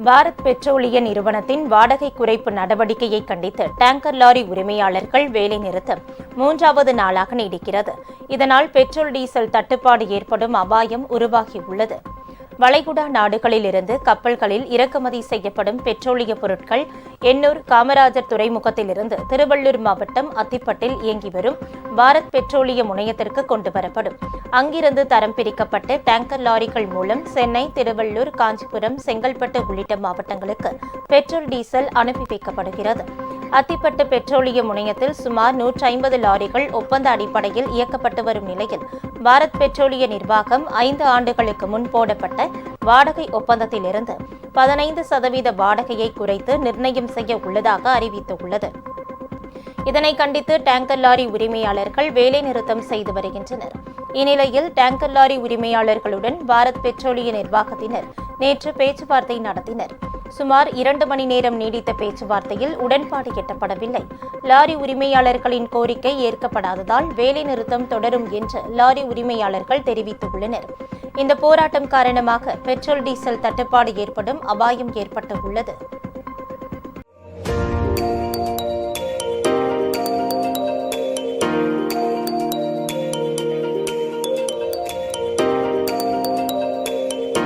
பாரத் பெட்ரோலிய நிறுவனத்தின் வாடகை குறைப்பு நடவடிக்கையை கண்டித்து டேங்கர் லாரி உரிமையாளர்கள் வேலைநிறுத்தம் 3வது நாளாக நீடிக்கிறது. இதனால் பெட்ரோல் டீசல் தட்டுப்பாடு ஏற்படும் அபாயம் உருவாகியுள்ளது. வளைகுடா நாடுகளில் இருந்து கப்பல்களில் இறக்குமதி செய்யப்படும் பெட்ரோலிய பொருட்கள் எண்ணூர் காமராஜர் துறைமுகத்திலிருந்து திருவள்ளூர் மாவட்டம் அத்திப்பட்டில் இயங்கி வரும் பாரத் பெட்ரோலிய முனையத்திற்கு கொண்டுவரப்படும். அங்கிருந்து தரம் பிரிக்கப்பட்ட டேங்கர் லாரிகள் மூலம் சென்னை, திருவள்ளூர், காஞ்சிபுரம், செங்கல்பட்டு உள்ளிட்ட மாவட்டங்களுக்கு பெட்ரோல் டீசல் அனுப்பி வைக்கப்படுகிறது. அத்திப்பட்டு பெட்ரோலிய முனையத்தில் சுமார் 150 லாரிகள் ஒப்பந்த அடிப்படையில் இயக்கப்பட்டு வரும் நிலையில் பாரத் பெட்ரோலிய நிர்வாகம் 5 ஆண்டுகளுக்கு முன் போடப்பட்ட வாடகை ஒப்பந்தத்திலிருந்து 15% வாடகையை குறைத்து நிர்ணயம் செய்ய உள்ளதாக அறிவித்துள்ளது. இதனை கண்டித்து டேங்கர் லாரி உரிமையாளர்கள் வேலைநிறுத்தம் செய்து வருகின்றனர். இந்நிலையில் டேங்கர் லாரி உரிமையாளர்களுடன் பாரத் பெட்ரோலிய நிர்வாகத்தினர் நேற்று பேச்சுவார்த்தை நடத்தினர். சுமார் 2 மணி நேரம் நீடித்த பேச்சுவார்த்தையில் உடன்பாடு எட்டப்படவில்லை. லாரி உரிமையாளர்களின் கோரிக்கை ஏற்கப்படாததால் வேலைநிறுத்தம் தொடரும் என்று லாரி உரிமையாளர்கள் தெரிவித்துள்ளனர். இந்த போராட்டம் காரணமாக பெட்ரோல் டீசல் தட்டுப்பாடு ஏற்படும் அபாயம் ஏற்பட்டுள்ளது.